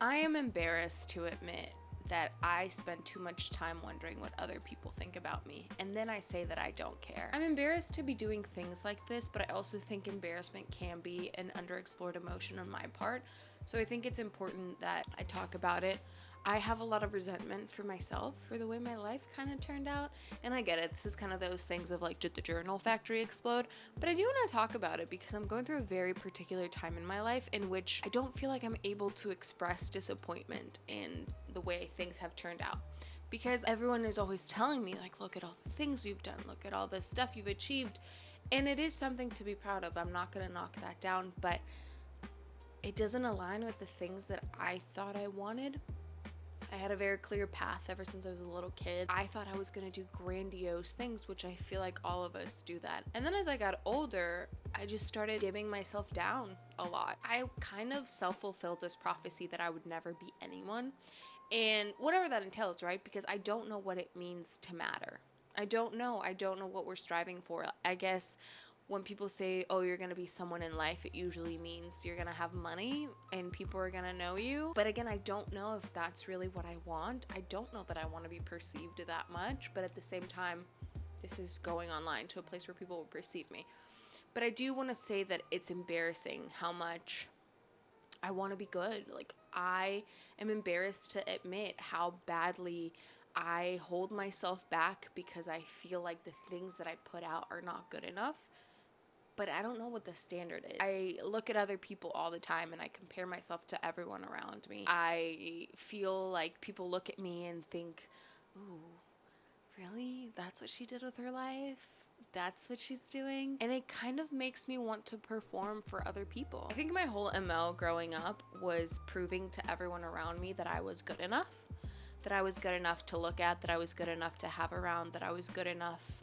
I am embarrassed to admit that I spend too much time wondering what other people think about me, and then I say that I don't care. I'm embarrassed to be doing things like this, but I also think embarrassment can be an underexplored emotion on my part, so I think it's important that I talk about it. I have a lot of resentment for myself for the way my life kind of turned out, and I get it. This is kind of those things of like, did the journal factory explode? But I do want to talk about it because I'm going through a very particular time in my life in which I don't feel like I'm able to express disappointment in the way things have turned out. Because everyone is always telling me, like, look at all the things you've done, look at all the stuff you've achieved. And it is something to be proud of. I'm not going to knock that down, but it doesn't align with the things that I thought I wanted. I had a very clear path ever since I was a little kid. I thought I was gonna do grandiose things, which I feel like all of us do that. And then as I got older, I just started dimming myself down a lot. I kind of self fulfilled this prophecy that I would never be anyone. And whatever that entails, right? Because I don't know what it means to matter. I don't know. I don't know what we're striving for. I guess when people say, oh, you're going to be someone in life, it usually means you're going to have money and people are going to know you. But again, I don't know if that's really what I want. I don't know that I want to be perceived that much. But at the same time, this is going online to a place where people will perceive me. But I do want to say that it's embarrassing how much I want to be good. Like, I am embarrassed to admit how badly I hold myself back because I feel like the things that I put out are not good enough. But I don't know what the standard is. I look at other people all the time and I compare myself to everyone around me. I feel like people look at me and think, ooh, really? That's what she did with her life? That's what she's doing? And it kind of makes me want to perform for other people. I think my whole MO growing up was proving to everyone around me that I was good enough, that I was good enough to look at, that I was good enough to have around, that I was good enough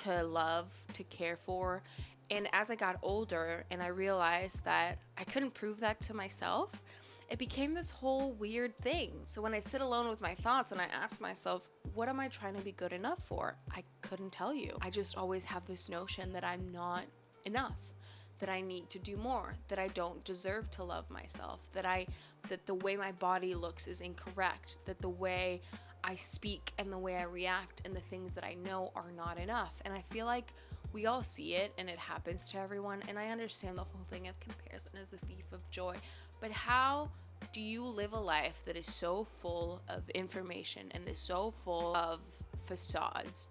to love, to care for. And as I got older and I realized that I couldn't prove that to myself, it became this whole weird thing. So when I sit alone with my thoughts and I ask myself, what am I trying to be good enough for? I couldn't tell you. I just always have this notion that I'm not enough, that I need to do more, that I don't deserve to love myself, that the way my body looks is incorrect, that the way I speak and the way I react and the things that I know are not enough. And I feel like we all see it and it happens to everyone. And I understand the whole thing of comparison is the thief of joy. But how do you live a life that is so full of information and is so full of facades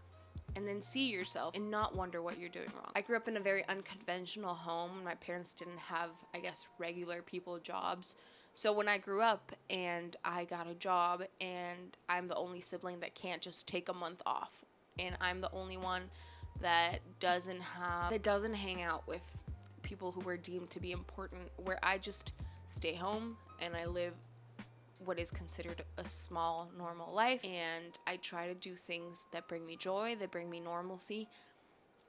and then see yourself and not wonder what you're doing wrong? I grew up in a very unconventional home. My parents didn't have, I guess, regular people jobs. So when I grew up and I got a job and I'm the only sibling that can't just take a month off, and I'm the only one that doesn't hang out with people who were deemed to be important, where I just stay home and I live what is considered a small normal life, and I try to do things that bring me joy, that bring me normalcy.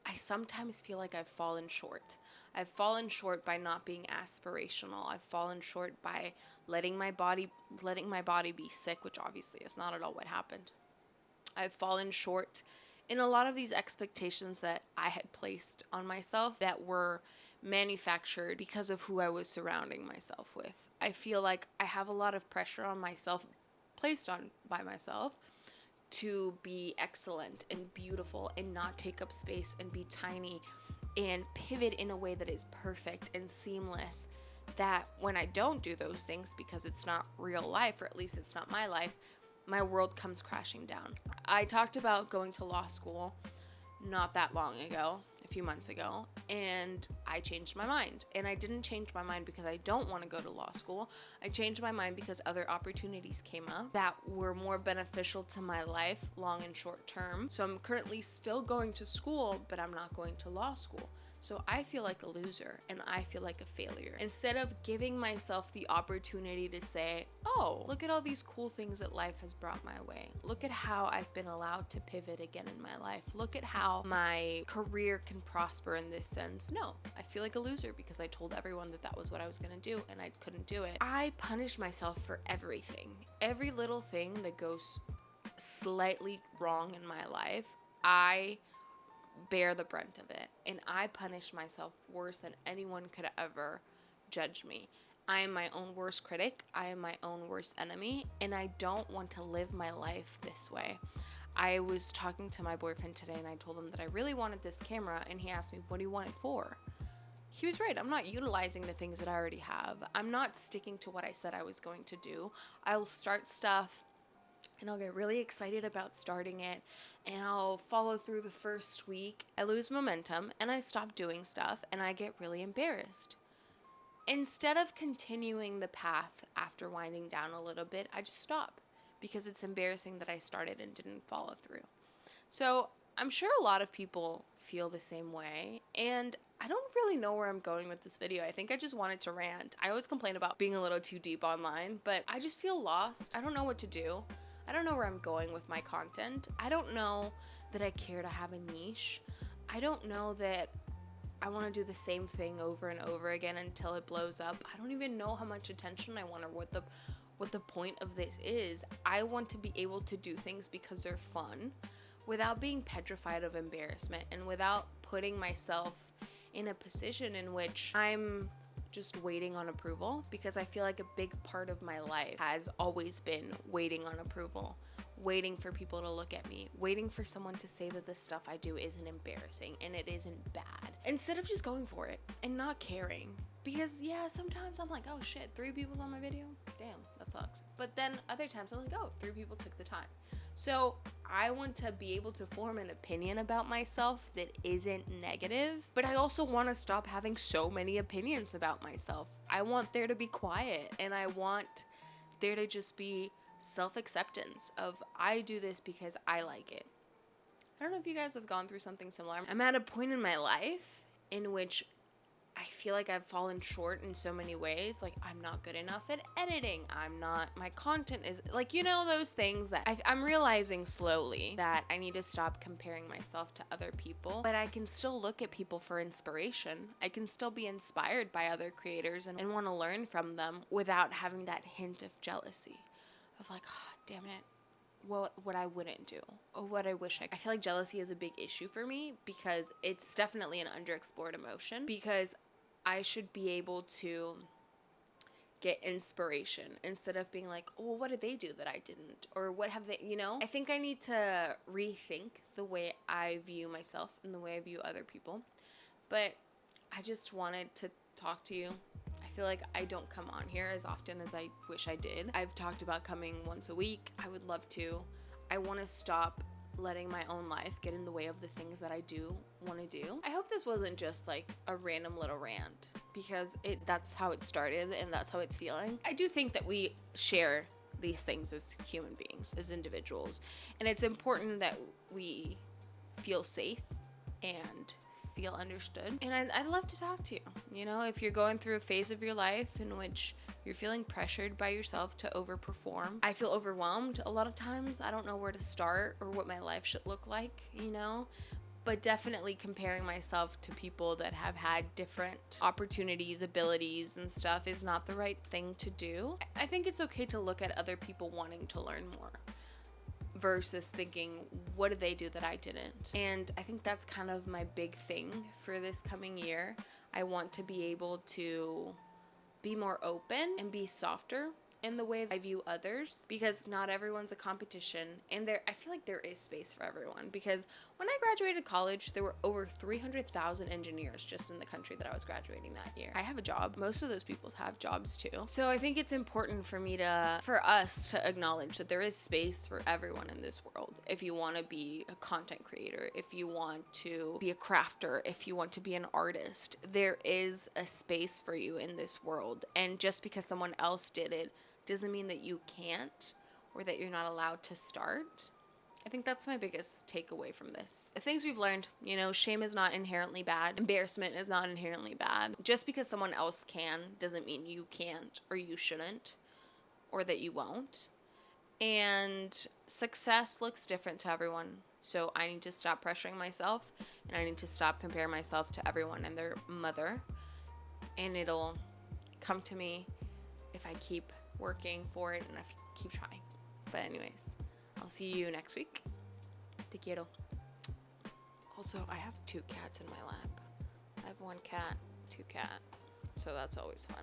I sometimes feel like I've fallen short. I've fallen short by not being aspirational. I've fallen short by letting my body be sick, which obviously is not at all what happened. I've fallen short in a lot of these expectations that I had placed on myself that were manufactured because of who I was surrounding myself with. I feel like I have a lot of pressure on myself, placed on by myself, to be excellent and beautiful and not take up space and be tiny and pivot in a way that is perfect and seamless, that when I don't do those things because it's not real life, or at least it's not my life, my world comes crashing down. I talked about going to law school not that long ago, a few months ago, and I changed my mind. And I didn't change my mind because I don't want to go to law school. I changed my mind because other opportunities came up that were more beneficial to my life, long and short term. So I'm currently still going to school, but I'm not going to law school. So I feel like a loser and I feel like a failure. Instead of giving myself the opportunity to say, oh, look at all these cool things that life has brought my way. Look at how I've been allowed to pivot again in my life. Look at how my career can prosper in this sense. No, I feel like a loser because I told everyone that that was what I was gonna do and I couldn't do it. I punish myself for everything. Every little thing that goes slightly wrong in my life, I bear the brunt of it, and I punish myself worse than anyone could ever judge me. I am my own worst critic. I am my own worst enemy, and I don't want to live my life this way. I was talking to my boyfriend today and I told him that I really wanted this camera, and he asked me, what do you want it for? He was right. I'm not utilizing the things that I already have. I'm not sticking to what I said I was going to do. I'll start stuff and I'll get really excited about starting it, and I'll follow through the first week. I lose momentum and I stop doing stuff and I get really embarrassed. Instead of continuing the path after winding down a little bit, I just stop because it's embarrassing that I started and didn't follow through. So I'm sure a lot of people feel the same way, and I don't really know where I'm going with this video. I think I just wanted to rant. I always complain about being a little too deep online, but I just feel lost. I don't know what to do. I don't know where I'm going with my content. I don't know that I care to have a niche. I don't know that I want to do the same thing over and over again until it blows up. I don't even know how much attention I want or what the point of this is. I want to be able to do things because they're fun without being petrified of embarrassment and without putting myself in a position in which I'm just waiting on approval, because I feel like a big part of my life has always been waiting on approval, waiting for people to look at me, waiting for someone to say that the stuff I do isn't embarrassing and it isn't bad, instead of just going for it and not caring. Because yeah, sometimes I'm like, oh shit, 3 people on my video? Damn, that sucks. But then other times I'm like, oh, 3 people took the time. So I want to be able to form an opinion about myself that isn't negative, but I also want to stop having so many opinions about myself. I want there to be quiet, and I want there to just be self-acceptance of, I do this because I like it. I don't know if you guys have gone through something similar. I'm at a point in my life in which I feel like I've fallen short in so many ways. Like, I'm not good enough at editing. My content is like, those things that I'm realizing slowly that I need to stop comparing myself to other people, but I can still look at people for inspiration. I can still be inspired by other creators and want to learn from them without having that hint of jealousy of like, oh, damn it, what I wouldn't do or what I wish I feel like jealousy is a big issue for me because it's definitely an underexplored emotion, because I should be able to get inspiration instead of being like, oh, well, what did they do that I didn't? Or what have they, I think I need to rethink the way I view myself and the way I view other people. But I just wanted to talk to you. I feel like I don't come on here as often as I wish I did. I've talked about coming once a week. I would love to. I want to stop letting my own life get in the way of the things that I do want to do. I hope this wasn't just like a random little rant, because that's how it started and that's how it's feeling. I do think that we share these things as human beings, as individuals, and it's important that we feel safe and feel understood. And I'd love to talk to you. If you're going through a phase of your life in which you're feeling pressured by yourself to overperform. I feel overwhelmed a lot of times. I don't know where to start or what my life should look like, but definitely comparing myself to people that have had different opportunities, abilities, and stuff is not the right thing to do. I think it's okay to look at other people wanting to learn more versus thinking, what did they do that I didn't? And I think that's kind of my big thing for this coming year. I want to be able to be more open and be softer in the way I view others, because not everyone's a competition, and I feel like there is space for everyone, because when I graduated college, there were over 300,000 engineers just in the country that I was graduating that year. I have a job. Most of those people have jobs too. So I think it's important for us to acknowledge that there is space for everyone in this world. If you want to be a content creator, if you want to be a crafter, if you want to be an artist, there is a space for you in this world. And just because someone else did it doesn't mean that you can't or that you're not allowed to start. I think that's my biggest takeaway from this. The things we've learned, shame is not inherently bad. Embarrassment is not inherently bad. Just because someone else can doesn't mean you can't or you shouldn't or that you won't. And success looks different to everyone. So I need to stop pressuring myself, and I need to stop comparing myself to everyone and their mother. And it'll come to me if I keep working for it and if I keep trying. But anyways, I'll see you next week. Te quiero. Also, I have 2 cats in my lap. I have 1 cat, 2 cat. So that's always fun.